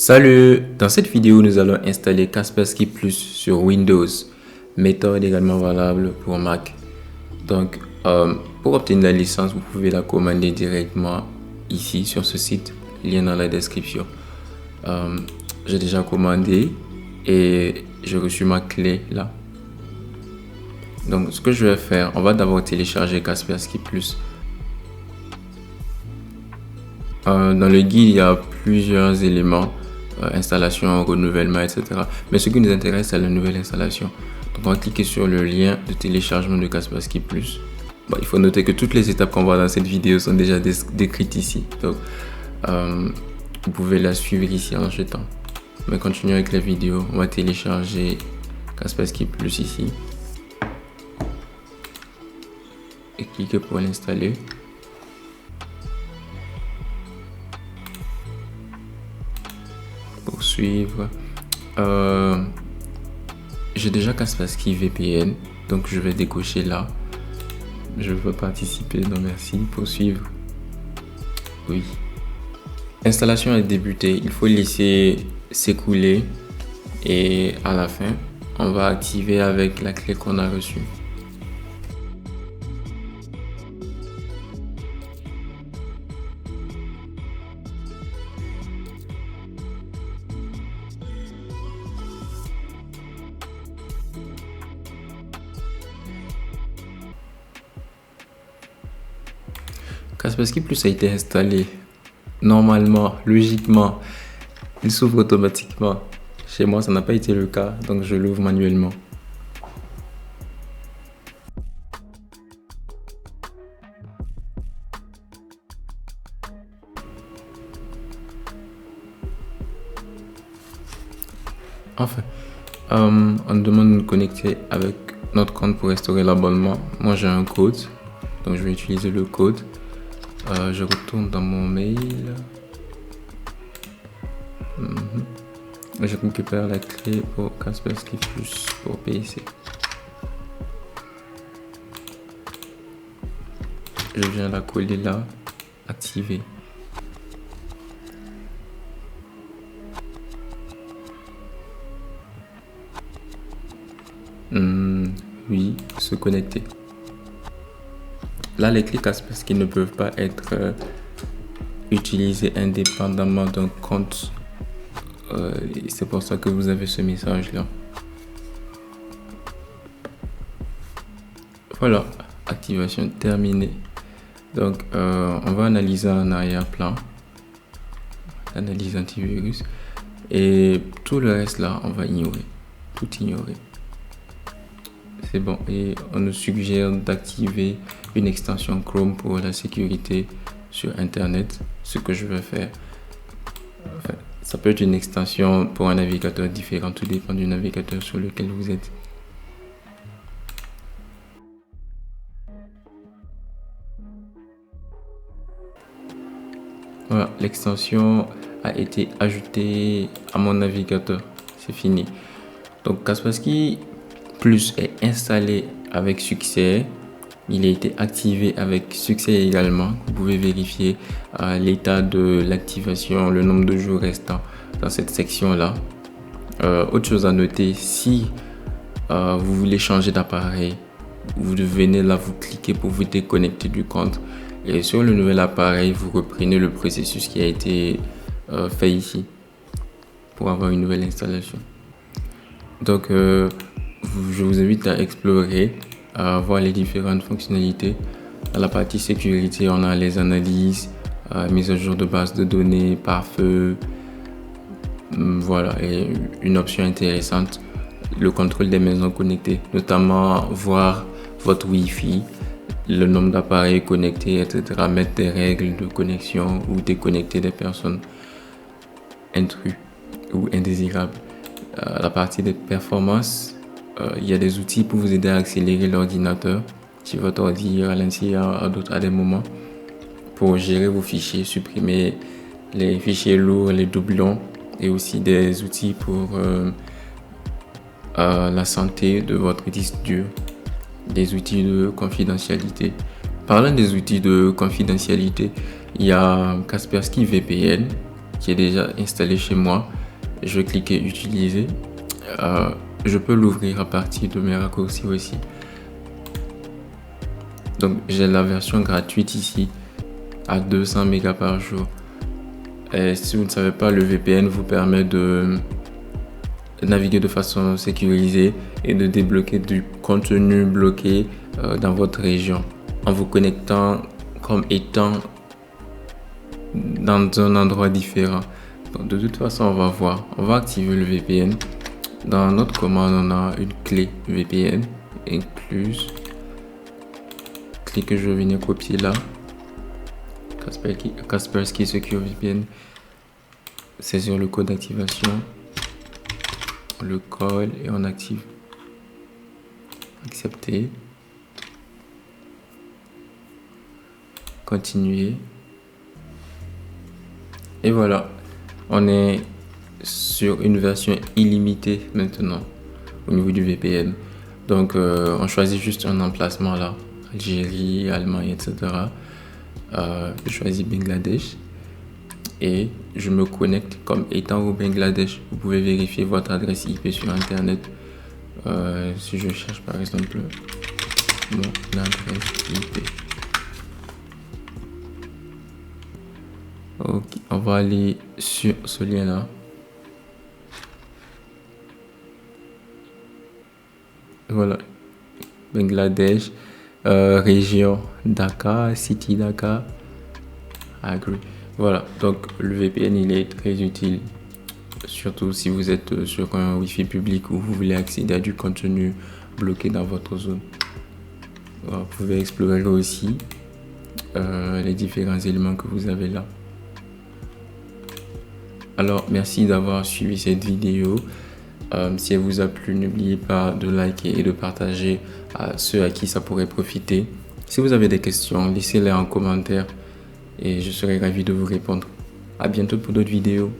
Salut! Dans cette vidéo, nous allons installer Kaspersky Plus sur Windows. Méthode également valable pour Mac. Donc, pour obtenir la licence, vous pouvez la commander directement ici sur ce site, lien dans la description. J'ai déjà commandé et j'ai reçu ma clé là. Donc, ce que je vais faire, on va d'abord télécharger Kaspersky Plus. Dans le guide, il y a plusieurs éléments. Installation, renouvellement, etc. Mais ce qui nous intéresse, c'est la nouvelle installation. Donc, on va cliquer sur le lien de téléchargement de Kaspersky Plus. Bon, il faut noter que toutes les étapes qu'on voit dans cette vidéo sont déjà décrites ici. Donc, vous pouvez la suivre ici en jetant. Mais continuons avec la vidéo. On va télécharger Kaspersky Plus ici. Et cliquer pour l'installer. Poursuivre. J'ai déjà Kaspersky VPN, donc je vais décocher là. Je veux participer, non merci. Poursuivre. Oui. L'installation a débuté. Il faut laisser s'écouler et à la fin, on va activer avec la clé qu'on a reçue. Kaspersky Plus a été installé. Normalement, logiquement, il s'ouvre automatiquement. Chez moi, ça n'a pas été le cas, donc je l'ouvre manuellement. Enfin, on demande de nous connecter avec notre compte pour restaurer l'abonnement. Moi, j'ai un code, donc je vais utiliser le code. Je retourne dans mon mail. Je récupère la clé pour Kaspersky Plus pour PC. Je viens la coller là, activer. Oui, se connecter. Là, les clés Kaspersky ne peuvent pas être utilisées indépendamment d'un compte. C'est pour ça que vous avez ce message là. Voilà, activation terminée. Donc, on va analyser en arrière-plan, analyse antivirus, et tout le reste là, on va ignorer, tout ignorer. C'est bon, et on nous suggère d'activer une extension Chrome pour la sécurité sur Internet, ce que je vais faire. Enfin, ça peut être une extension pour un navigateur différent, tout dépend du navigateur sur lequel vous êtes. Voilà, l'extension a été ajoutée à mon navigateur, c'est fini. Donc Kaspersky Plus est installé avec succès. Il a été activé avec succès également. Vous pouvez vérifier l'état de l'activation, le nombre de jours restants dans cette section-là. Autre chose à noter, si vous voulez changer d'appareil, vous venez là, vous cliquez pour vous déconnecter du compte. Et sur le nouvel appareil, vous reprenez le processus qui a été fait ici pour avoir une nouvelle installation. Donc, je vous invite à explorer, à voir les différentes fonctionnalités. Dans la partie sécurité, on a les analyses, mise à jour de base de données, pare-feu. Voilà, et une option intéressante, le contrôle des maisons connectées, notamment voir votre Wi-Fi, le nombre d'appareils connectés, etc. Mettre des règles de connexion ou déconnecter des personnes intrus ou indésirables. La partie des performances, il y a des outils pour vous aider à accélérer l'ordinateur si votre ordi ralentit à des moments, pour gérer vos fichiers, supprimer les fichiers lourds, les doublons, et aussi des outils pour la santé de votre disque dur, des outils de confidentialité. Parlant des outils de confidentialité, il y a Kaspersky VPN qui est déjà installé chez moi. Je vais cliquer utiliser. Je peux l'ouvrir à partir de mes raccourcis aussi. Donc j'ai la version gratuite ici à 200 mégas par jour. Et si vous ne savez pas, le VPN vous permet de naviguer de façon sécurisée et de débloquer du contenu bloqué dans votre région en vous connectant comme étant dans un endroit différent. Donc de toute façon, on va voir. On va activer le VPN. Dans notre commande, on a une clé VPN incluse. Clé que je vais venir copier là. Kaspersky Secure VPN. Saisir le code d'activation. On le colle et on active. Accepter. Continuer. Et voilà. On est sur une version illimitée maintenant au niveau du VPN. Donc on choisit juste un emplacement là. Algérie, Allemagne, etc. Je choisis Bangladesh. Et je me connecte comme étant au Bangladesh. Vous pouvez vérifier votre adresse IP sur internet. Si je cherche par exemple mon adresse IP. Ok, on va aller sur ce lien là. Voilà, Bangladesh, région Dhaka, City Dhaka, agree. Voilà, donc le VPN il est très utile, surtout si vous êtes sur un Wi-Fi public ou vous voulez accéder à du contenu bloqué dans votre zone. Voilà, vous pouvez explorer aussi les différents éléments que vous avez là. Alors, merci d'avoir suivi cette vidéo. Si elle vous a plu, n'oubliez pas de liker et de partager à ceux à qui ça pourrait profiter. Si vous avez des questions, laissez-les en commentaire et je serai ravi de vous répondre. À bientôt pour d'autres vidéos.